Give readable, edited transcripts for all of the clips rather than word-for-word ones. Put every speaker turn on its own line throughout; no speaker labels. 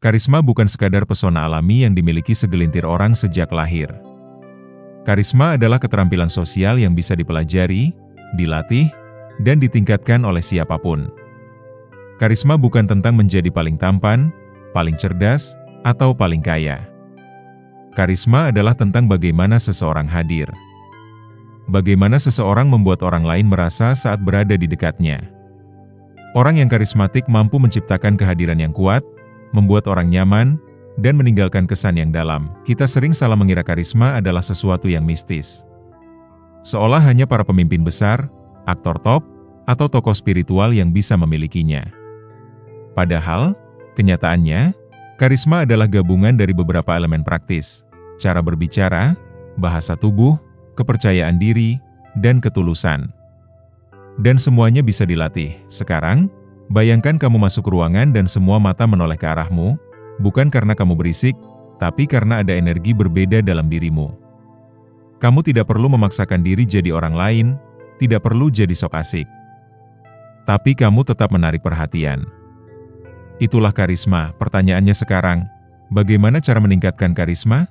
Karisma bukan sekadar pesona alami yang dimiliki segelintir orang sejak lahir. Karisma adalah keterampilan sosial yang bisa dipelajari, dilatih, dan ditingkatkan oleh siapapun. Karisma bukan tentang menjadi paling tampan, paling cerdas, atau paling kaya. Karisma adalah tentang bagaimana seseorang hadir. Bagaimana seseorang membuat orang lain merasa saat berada di dekatnya. Orang yang karismatik mampu menciptakan kehadiran yang kuat, membuat orang nyaman, dan meninggalkan kesan yang dalam. Kita sering salah mengira karisma adalah sesuatu yang mistis. Seolah hanya para pemimpin besar, aktor top, atau tokoh spiritual yang bisa memilikinya. Padahal, kenyataannya, karisma adalah gabungan dari beberapa elemen praktis, cara berbicara, bahasa tubuh, kepercayaan diri, dan ketulusan. Dan semuanya bisa dilatih. Sekarang, bayangkan kamu masuk ruangan dan semua mata menoleh ke arahmu, bukan karena kamu berisik, tapi karena ada energi berbeda dalam dirimu. Kamu tidak perlu memaksakan diri jadi orang lain, tidak perlu jadi sok asik. Tapi kamu tetap menarik perhatian. Itulah karisma. Pertanyaannya sekarang, bagaimana cara meningkatkan karisma?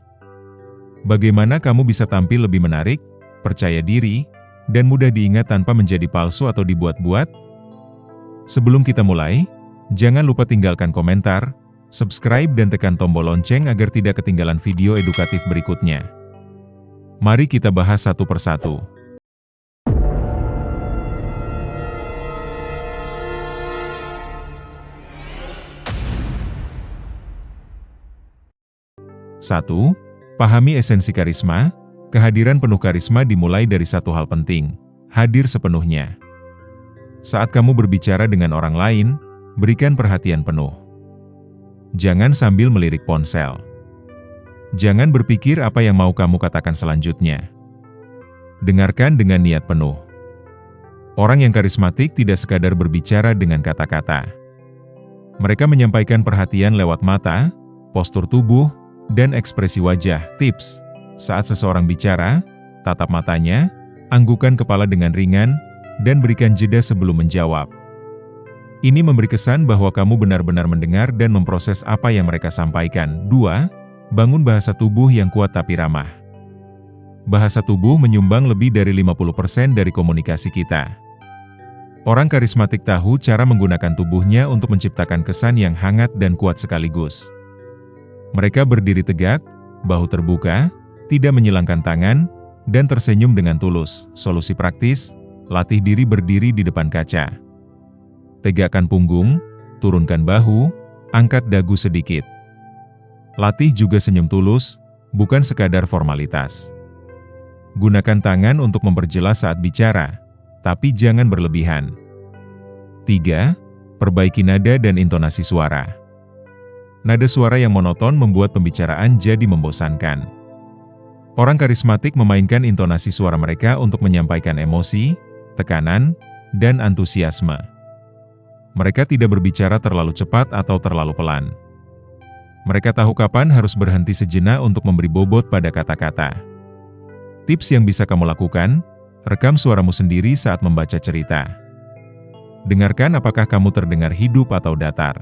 Bagaimana kamu bisa tampil lebih menarik, percaya diri, dan mudah diingat tanpa menjadi palsu atau dibuat-buat? Sebelum kita mulai, jangan lupa tinggalkan komentar, subscribe dan tekan tombol lonceng agar tidak ketinggalan video edukatif berikutnya. Mari kita bahas satu persatu. Satu, pahami esensi karisma. Kehadiran penuh karisma dimulai dari satu hal penting, hadir sepenuhnya. Saat kamu berbicara dengan orang lain, berikan perhatian penuh. Jangan sambil melirik ponsel. Jangan berpikir apa yang mau kamu katakan selanjutnya. Dengarkan dengan niat penuh. Orang yang karismatik tidak sekadar berbicara dengan kata-kata. Mereka menyampaikan perhatian lewat mata, postur tubuh, dan ekspresi wajah. Tips: saat seseorang bicara, tatap matanya, anggukan kepala dengan ringan, dan berikan jeda sebelum menjawab. Ini memberi kesan bahwa kamu benar-benar mendengar dan memproses apa yang mereka sampaikan. 2. Bangun bahasa tubuh yang kuat tapi ramah. Bahasa tubuh menyumbang lebih dari 50% dari komunikasi kita. Orang karismatik tahu cara menggunakan tubuhnya untuk menciptakan kesan yang hangat dan kuat sekaligus. Mereka berdiri tegak, bahu terbuka, tidak menyilangkan tangan, dan tersenyum dengan tulus. Solusi praktis, latih diri berdiri di depan kaca. Tegakkan punggung, turunkan bahu, angkat dagu sedikit. Latih juga senyum tulus, bukan sekadar formalitas. Gunakan tangan untuk memperjelas saat bicara, tapi jangan berlebihan. 3. Perbaiki nada dan intonasi suara. Nada suara yang monoton membuat pembicaraan jadi membosankan. Orang karismatik memainkan intonasi suara mereka untuk menyampaikan emosi, tekanan, dan antusiasme. Mereka tidak berbicara terlalu cepat atau terlalu pelan. Mereka tahu kapan harus berhenti sejenak untuk memberi bobot pada kata-kata. Tips yang bisa kamu lakukan, rekam suaramu sendiri saat membaca cerita. Dengarkan apakah kamu terdengar hidup atau datar.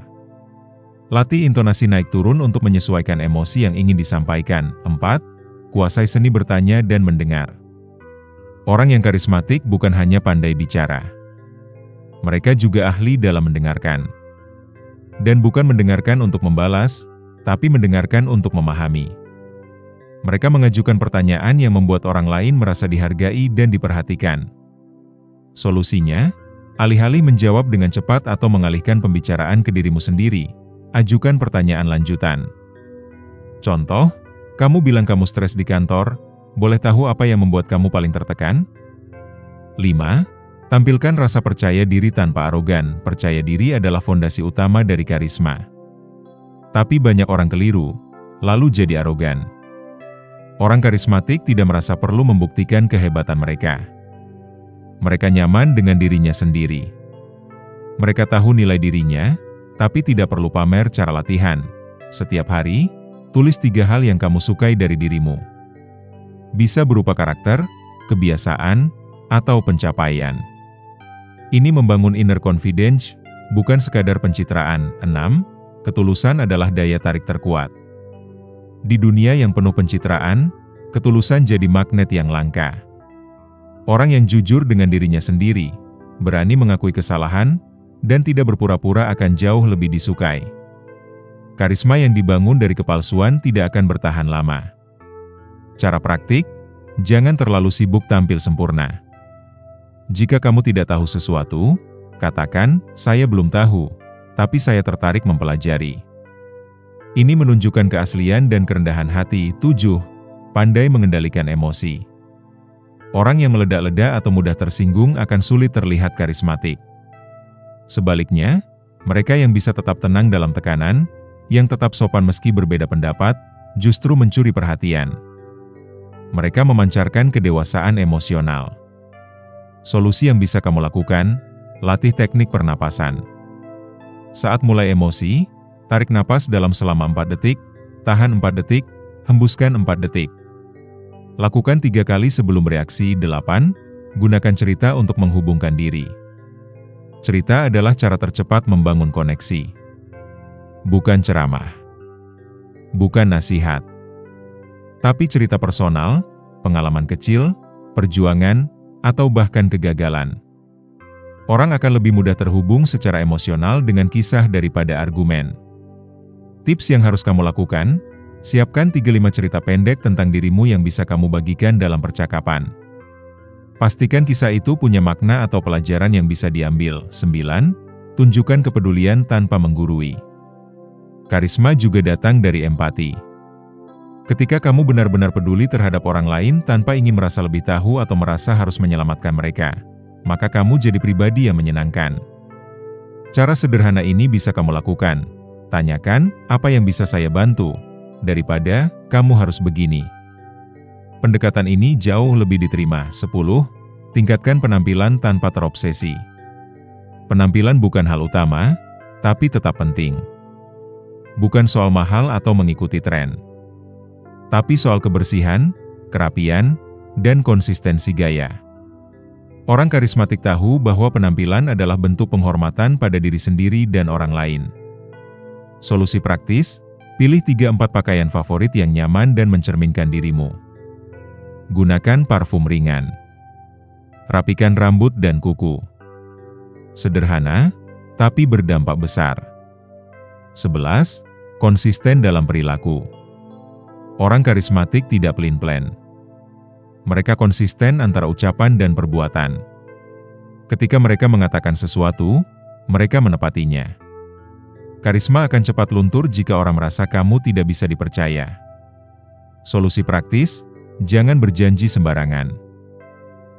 Latih intonasi naik turun untuk menyesuaikan emosi yang ingin disampaikan. 4. Kuasai seni bertanya dan mendengar. Orang yang karismatik bukan hanya pandai bicara. Mereka juga ahli dalam mendengarkan. Dan bukan mendengarkan untuk membalas, tapi mendengarkan untuk memahami. Mereka mengajukan pertanyaan yang membuat orang lain merasa dihargai dan diperhatikan. Solusinya, alih-alih menjawab dengan cepat atau mengalihkan pembicaraan ke dirimu sendiri, ajukan pertanyaan lanjutan. Contoh, kamu bilang kamu stres di kantor, boleh tahu apa yang membuat kamu paling tertekan? 5. Tampilkan rasa percaya diri tanpa arogan. Percaya diri adalah fondasi utama dari karisma. Tapi banyak orang keliru, lalu jadi arogan. Orang karismatik tidak merasa perlu membuktikan kehebatan mereka. Mereka nyaman dengan dirinya sendiri. Mereka tahu nilai dirinya, tapi tidak perlu pamer cara latihan. Setiap hari, tulis 3 hal yang kamu sukai dari dirimu. Bisa berupa karakter, kebiasaan, atau pencapaian. Ini membangun inner confidence, bukan sekadar pencitraan. 6. ketulusan adalah daya tarik terkuat. Di dunia yang penuh pencitraan, ketulusan jadi magnet yang langka. Orang yang jujur dengan dirinya sendiri, berani mengakui kesalahan, dan tidak berpura-pura akan jauh lebih disukai. Karisma yang dibangun dari kepalsuan tidak akan bertahan lama. Cara praktik, jangan terlalu sibuk tampil sempurna. Jika kamu tidak tahu sesuatu, katakan, "Saya belum tahu, tapi saya tertarik mempelajari." Ini menunjukkan keaslian dan kerendahan hati. 7. Pandai mengendalikan emosi. Orang yang meledak-ledak atau mudah tersinggung akan sulit terlihat karismatik. Sebaliknya, mereka yang bisa tetap tenang dalam tekanan, yang tetap sopan meski berbeda pendapat, justru mencuri perhatian. Mereka memancarkan kedewasaan emosional. Solusi yang bisa kamu lakukan, latih teknik pernapasan. Saat mulai emosi, tarik napas dalam selama 4 detik, tahan 4 detik, hembuskan 4 detik. Lakukan 3 kali sebelum bereaksi. 8. Gunakan cerita untuk menghubungkan diri. Cerita adalah cara tercepat membangun koneksi. Bukan ceramah. Bukan nasihat. Tapi cerita personal, pengalaman kecil, perjuangan, atau bahkan kegagalan. Orang akan lebih mudah terhubung secara emosional dengan kisah daripada argumen. Tips yang harus kamu lakukan, siapkan 3-5 cerita pendek tentang dirimu yang bisa kamu bagikan dalam percakapan. Pastikan kisah itu punya makna atau pelajaran yang bisa diambil. 9. Tunjukkan kepedulian tanpa menggurui. Karisma juga datang dari empati. Ketika kamu benar-benar peduli terhadap orang lain tanpa ingin merasa lebih tahu atau merasa harus menyelamatkan mereka, maka kamu jadi pribadi yang menyenangkan. Cara sederhana ini bisa kamu lakukan. Tanyakan, "Apa yang bisa saya bantu?" daripada, "Kamu harus begini." Pendekatan ini jauh lebih diterima. 10. Tingkatkan penampilan tanpa terobsesi. Penampilan bukan hal utama, tapi tetap penting. Bukan soal mahal atau mengikuti tren, tapi soal kebersihan, kerapian, dan konsistensi gaya. Orang karismatik tahu bahwa penampilan adalah bentuk penghormatan pada diri sendiri dan orang lain. Solusi praktis, pilih 3-4 pakaian favorit yang nyaman dan mencerminkan dirimu. Gunakan parfum ringan. Rapikan rambut dan kuku. Sederhana, tapi berdampak besar. 11. Konsisten dalam perilaku. Orang karismatik tidak pelin-pelan. Mereka konsisten antara ucapan dan perbuatan. Ketika mereka mengatakan sesuatu, mereka menepatinya. Karisma akan cepat luntur jika orang merasa kamu tidak bisa dipercaya. Solusi praktis, jangan berjanji sembarangan.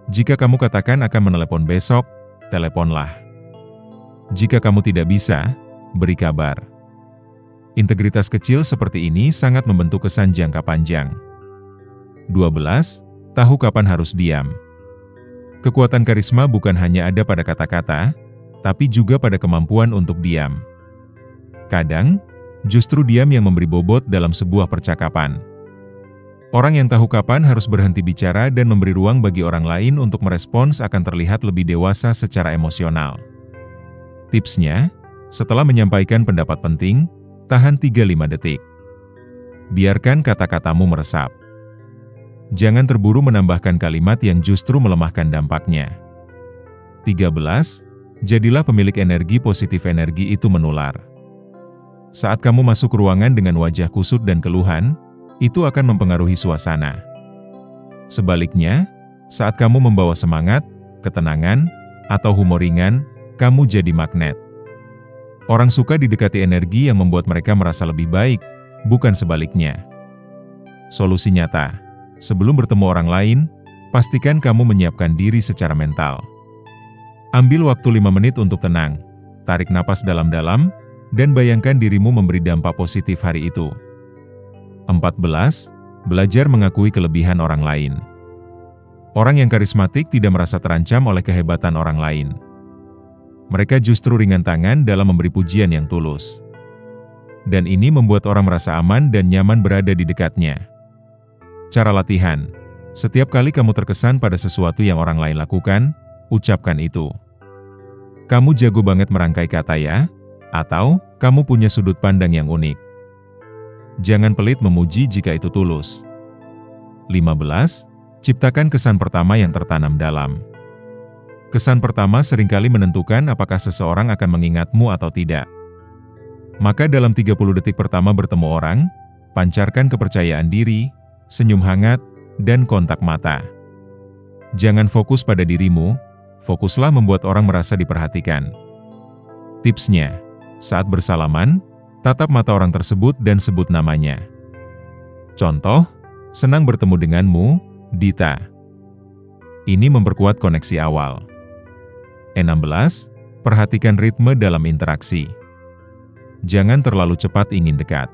Jika kamu katakan akan menelepon besok, teleponlah. Jika kamu tidak bisa, beri kabar. Integritas kecil seperti ini sangat membentuk kesan jangka panjang. 12. Tahu kapan harus diam. Kekuatan karisma bukan hanya ada pada kata-kata, tapi juga pada kemampuan untuk diam. Kadang, justru diam yang memberi bobot dalam sebuah percakapan. Orang yang tahu kapan harus berhenti bicara dan memberi ruang bagi orang lain untuk merespons akan terlihat lebih dewasa secara emosional. Tipsnya, setelah menyampaikan pendapat penting, tahan 3-5 detik. Biarkan kata-katamu meresap. Jangan terburu menambahkan kalimat yang justru melemahkan dampaknya. 13. Jadilah pemilik energi positif. Energi itu menular. Saat kamu masuk ruangan dengan wajah kusut dan keluhan, itu akan mempengaruhi suasana. Sebaliknya, saat kamu membawa semangat, ketenangan, atau humor ringan, kamu jadi magnet. Orang suka didekati energi yang membuat mereka merasa lebih baik, bukan sebaliknya. Solusi nyata, sebelum bertemu orang lain, pastikan kamu menyiapkan diri secara mental. Ambil waktu 5 menit untuk tenang, tarik napas dalam-dalam, dan bayangkan dirimu memberi dampak positif hari itu. 14. Belajar mengakui kelebihan orang lain. Orang yang karismatik tidak merasa terancam oleh kehebatan orang lain. Mereka justru ringan tangan dalam memberi pujian yang tulus. Dan ini membuat orang merasa aman dan nyaman berada di dekatnya. Cara latihan, setiap kali kamu terkesan pada sesuatu yang orang lain lakukan, ucapkan itu. "Kamu jago banget merangkai kata ya," Atau, kamu punya sudut pandang yang unik. Jangan pelit memuji jika itu tulus. 15. Ciptakan kesan pertama yang tertanam dalam. Kesan pertama seringkali menentukan apakah seseorang akan mengingatmu atau tidak. Maka dalam 30 detik pertama bertemu orang, pancarkan kepercayaan diri, senyum hangat, dan kontak mata. Jangan fokus pada dirimu, fokuslah membuat orang merasa diperhatikan. Tipsnya, saat bersalaman, tatap mata orang tersebut dan sebut namanya. Contoh, senang bertemu denganmu, Dita. Ini memperkuat koneksi awal. 16. Perhatikan ritme dalam interaksi. Jangan terlalu cepat ingin dekat.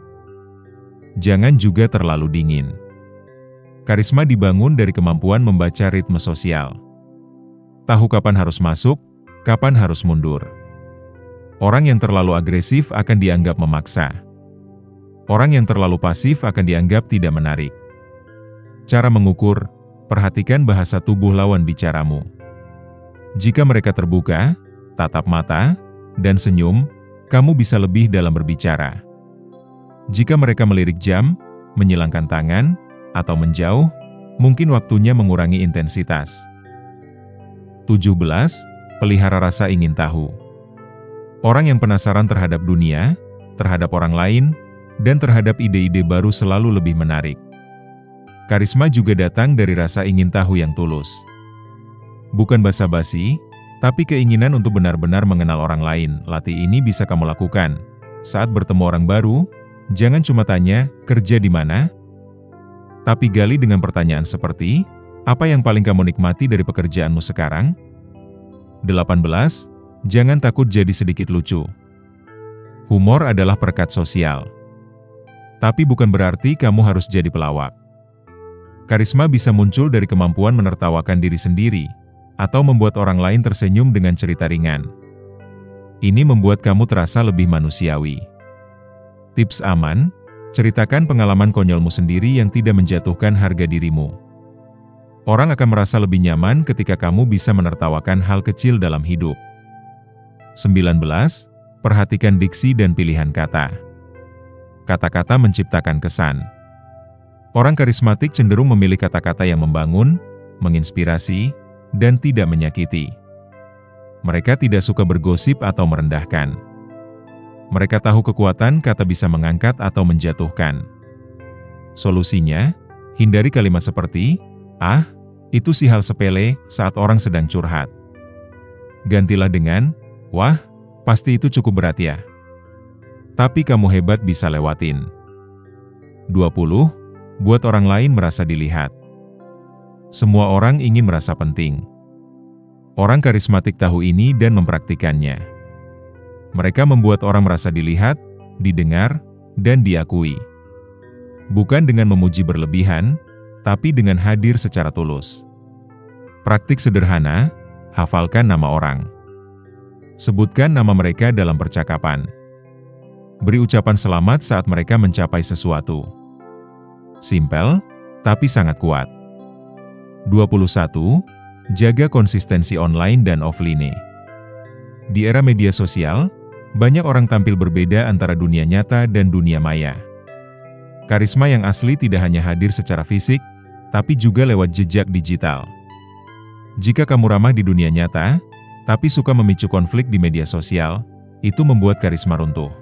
Jangan juga terlalu dingin. Karisma dibangun dari kemampuan membaca ritme sosial. Tahu kapan harus masuk, kapan harus mundur. Orang yang terlalu agresif akan dianggap memaksa. Orang yang terlalu pasif akan dianggap tidak menarik. Cara mengukur, perhatikan bahasa tubuh lawan bicaramu. Jika mereka terbuka, tatap mata, dan senyum, kamu bisa lebih dalam berbicara. Jika mereka melirik jam, menyilangkan tangan, atau menjauh, mungkin waktunya mengurangi intensitas. 17. Pelihara rasa ingin tahu. Orang yang penasaran terhadap dunia, terhadap orang lain, dan terhadap ide-ide baru selalu lebih menarik. Karisma juga datang dari rasa ingin tahu yang tulus. Bukan basa-basi, tapi keinginan untuk benar-benar mengenal orang lain. Latih ini bisa kamu lakukan. Saat bertemu orang baru, jangan cuma tanya, kerja di mana? Tapi gali dengan pertanyaan seperti, apa yang paling kamu nikmati dari pekerjaanmu sekarang? 18. Jangan takut jadi sedikit lucu. Humor adalah perekat sosial. Tapi bukan berarti kamu harus jadi pelawak. Karisma bisa muncul dari kemampuan menertawakan diri sendiri, atau membuat orang lain tersenyum dengan cerita ringan. Ini membuat kamu terasa lebih manusiawi. Tips aman, ceritakan pengalaman konyolmu sendiri yang tidak menjatuhkan harga dirimu. Orang akan merasa lebih nyaman ketika kamu bisa menertawakan hal kecil dalam hidup. 19. Perhatikan diksi dan pilihan kata. Kata-kata menciptakan kesan. Orang karismatik cenderung memilih kata-kata yang membangun, menginspirasi, dan tidak menyakiti. Mereka tidak suka bergosip atau merendahkan. Mereka tahu kekuatan kata bisa mengangkat atau menjatuhkan. Solusinya, hindari kalimat seperti, "Ah, itu sih hal sepele," saat orang sedang curhat. Gantilah dengan, "Wah, pasti itu cukup berat ya. Tapi kamu hebat bisa lewatin." 20. Buat orang lain merasa dilihat. Semua orang ingin merasa penting. Orang karismatik tahu ini dan mempraktikannya. Mereka membuat orang merasa dilihat, didengar, dan diakui. Bukan dengan memuji berlebihan, tapi dengan hadir secara tulus. Praktik sederhana, hafalkan nama orang. Sebutkan nama mereka dalam percakapan. Beri ucapan selamat saat mereka mencapai sesuatu. Simpel, tapi sangat kuat. 21. Jaga konsistensi online dan offline. Di era media sosial, banyak orang tampil berbeda antara dunia nyata dan dunia maya. Karisma yang asli tidak hanya hadir secara fisik, tapi juga lewat jejak digital. Jika kamu ramah di dunia nyata, tapi suka memicu konflik di media sosial, itu membuat karisma runtuh.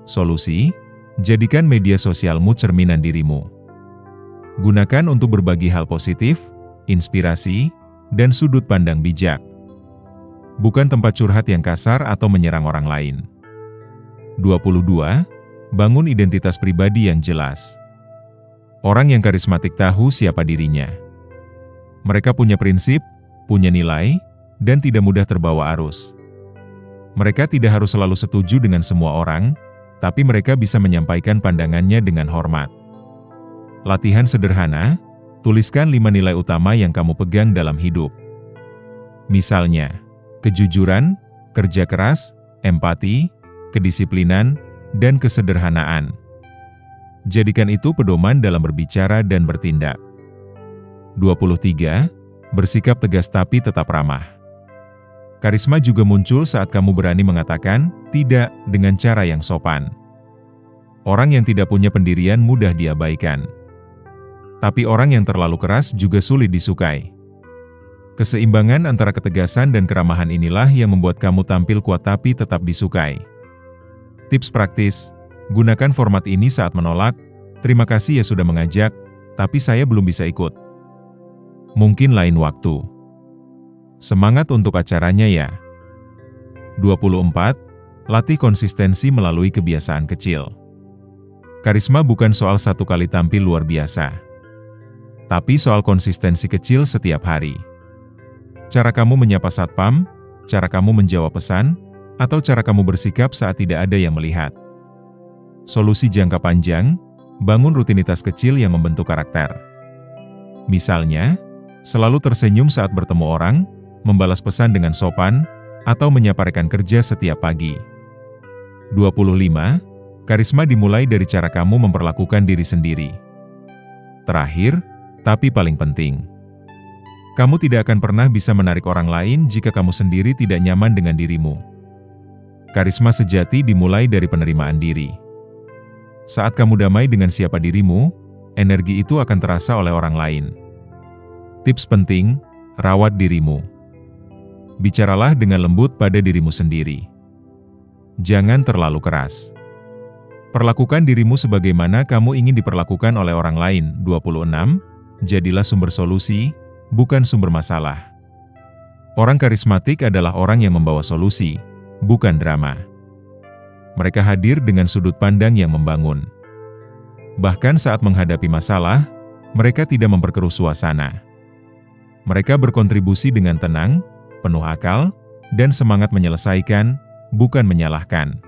Solusi, jadikan media sosialmu cerminan dirimu. Gunakan untuk berbagi hal positif, inspirasi, dan sudut pandang bijak. Bukan tempat curhat yang kasar atau menyerang orang lain. 22. Bangun identitas pribadi yang jelas. Orang yang karismatik tahu siapa dirinya. Mereka punya prinsip, punya nilai, dan tidak mudah terbawa arus. Mereka tidak harus selalu setuju dengan semua orang, tapi mereka bisa menyampaikan pandangannya dengan hormat. Latihan sederhana, tuliskan 5 nilai utama yang kamu pegang dalam hidup. Misalnya, kejujuran, kerja keras, empati, kedisiplinan, dan kesederhanaan. Jadikan itu pedoman dalam berbicara dan bertindak. 23. Bersikap tegas tapi tetap ramah. Karisma juga muncul saat kamu berani mengatakan tidak dengan cara yang sopan. Orang yang tidak punya pendirian mudah diabaikan. Tapi orang yang terlalu keras juga sulit disukai. Keseimbangan antara ketegasan dan keramahan inilah yang membuat kamu tampil kuat tapi tetap disukai. Tips praktis, gunakan format ini saat menolak, terima kasih ya sudah mengajak, tapi saya belum bisa ikut. Mungkin lain waktu. Semangat untuk acaranya ya. 24. Latih konsistensi melalui kebiasaan kecil. Karisma bukan soal satu kali tampil luar biasa, tapi soal konsistensi kecil setiap hari. Cara kamu menyapa satpam, cara kamu menjawab pesan, atau cara kamu bersikap saat tidak ada yang melihat. Solusi jangka panjang, bangun rutinitas kecil yang membentuk karakter. Misalnya, selalu tersenyum saat bertemu orang, membalas pesan dengan sopan, atau menyapa rekan kerja setiap pagi. 25. Karisma dimulai dari cara kamu memperlakukan diri sendiri. Terakhir, tapi paling penting, kamu tidak akan pernah bisa menarik orang lain jika kamu sendiri tidak nyaman dengan dirimu. Karisma sejati dimulai dari penerimaan diri. Saat kamu damai dengan siapa dirimu, energi itu akan terasa oleh orang lain. Tips penting, rawat dirimu. Bicaralah dengan lembut pada dirimu sendiri. Jangan terlalu keras. Perlakukan dirimu sebagaimana kamu ingin diperlakukan oleh orang lain. 26. Jadilah sumber solusi, bukan sumber masalah. Orang karismatik adalah orang yang membawa solusi, bukan drama. Mereka hadir dengan sudut pandang yang membangun. Bahkan saat menghadapi masalah, mereka tidak memperkeruh suasana. Mereka berkontribusi dengan tenang, penuh akal, dan semangat menyelesaikan, bukan menyalahkan.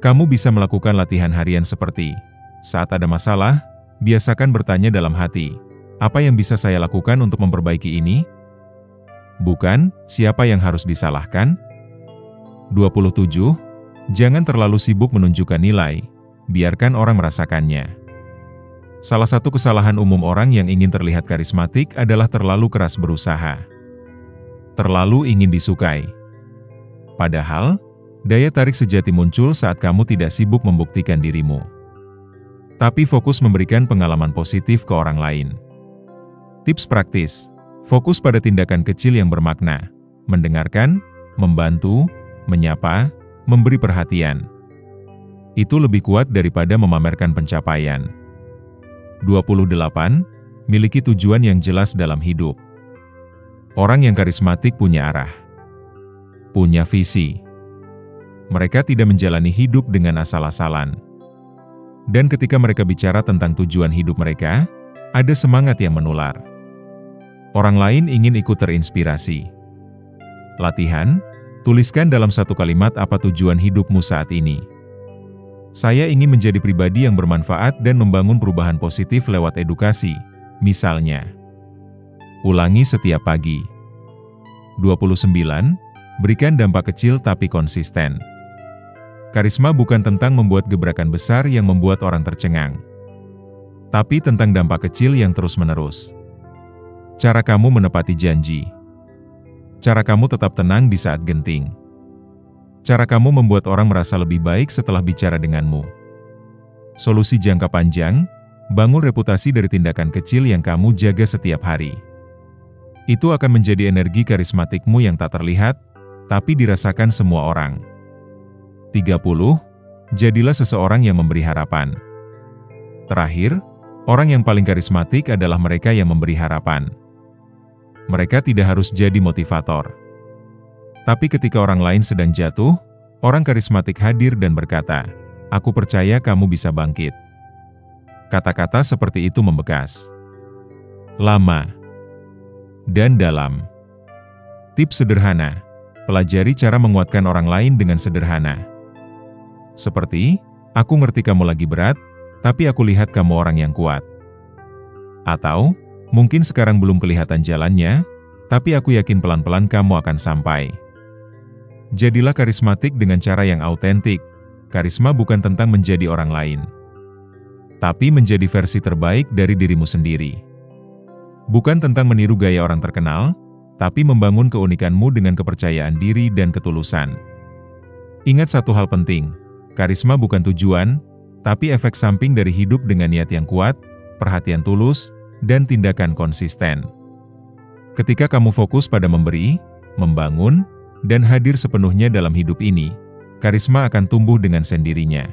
Kamu bisa melakukan latihan harian seperti, saat ada masalah, biasakan bertanya dalam hati, apa yang bisa saya lakukan untuk memperbaiki ini? Bukan, siapa yang harus disalahkan? 27. Jangan terlalu sibuk menunjukkan nilai, biarkan orang merasakannya. Salah satu kesalahan umum orang yang ingin terlihat karismatik adalah terlalu keras berusaha. Terlalu ingin disukai. Padahal, daya tarik sejati muncul saat kamu tidak sibuk membuktikan dirimu, tapi fokus memberikan pengalaman positif ke orang lain. Tips praktis, fokus pada tindakan kecil yang bermakna, mendengarkan, membantu, menyapa, memberi perhatian. Itu lebih kuat daripada memamerkan pencapaian. 28. Miliki tujuan yang jelas dalam hidup. Orang yang karismatik punya arah, punya visi. Mereka tidak menjalani hidup dengan asal-asalan. Dan ketika mereka bicara tentang tujuan hidup mereka, ada semangat yang menular. Orang lain ingin ikut terinspirasi. Latihan, tuliskan dalam satu kalimat apa tujuan hidupmu saat ini. Saya ingin menjadi pribadi yang bermanfaat dan membangun perubahan positif lewat edukasi, misalnya. Ulangi setiap pagi. 29. Berikan dampak kecil tapi konsisten. Karisma bukan tentang membuat gebrakan besar yang membuat orang tercengang, tapi tentang dampak kecil yang terus-menerus. Cara kamu menepati janji. Cara kamu tetap tenang di saat genting. Cara kamu membuat orang merasa lebih baik setelah bicara denganmu. Solusi jangka panjang, bangun reputasi dari tindakan kecil yang kamu jaga setiap hari. Itu akan menjadi energi karismatikmu yang tak terlihat, tapi dirasakan semua orang. 30. Jadilah seseorang yang memberi harapan. Terakhir, orang yang paling karismatik adalah mereka yang memberi harapan. Mereka tidak harus jadi motivator. Tapi ketika orang lain sedang jatuh, orang karismatik hadir dan berkata, "Aku percaya kamu bisa bangkit." Kata-kata seperti itu membekas. Lama dan dalam. Tips sederhana, pelajari cara menguatkan orang lain dengan sederhana. Seperti, aku ngerti kamu lagi berat, tapi aku lihat kamu orang yang kuat. Atau, mungkin sekarang belum kelihatan jalannya, tapi aku yakin pelan-pelan kamu akan sampai. Jadilah karismatik dengan cara yang autentik. Karisma bukan tentang menjadi orang lain, tapi menjadi versi terbaik dari dirimu sendiri. Bukan tentang meniru gaya orang terkenal, tapi membangun keunikanmu dengan kepercayaan diri dan ketulusan. Ingat satu hal penting, karisma bukan tujuan, tapi efek samping dari hidup dengan niat yang kuat, perhatian tulus, dan tindakan konsisten. Ketika kamu fokus pada memberi, membangun, dan hadir sepenuhnya dalam hidup ini, karisma akan tumbuh dengan sendirinya.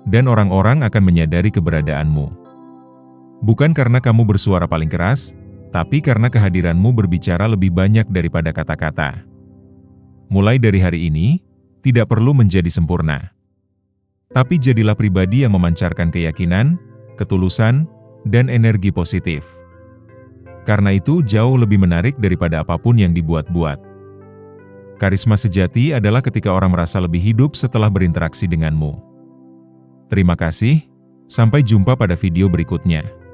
Dan orang-orang akan menyadari keberadaanmu. Bukan karena kamu bersuara paling keras, tapi karena kehadiranmu berbicara lebih banyak daripada kata-kata. Mulai dari hari ini, tidak perlu menjadi sempurna. Tapi jadilah pribadi yang memancarkan keyakinan, ketulusan, dan energi positif. Karena itu jauh lebih menarik daripada apapun yang dibuat-buat. Karisma sejati adalah ketika orang merasa lebih hidup setelah berinteraksi denganmu. Terima kasih, sampai jumpa pada video berikutnya.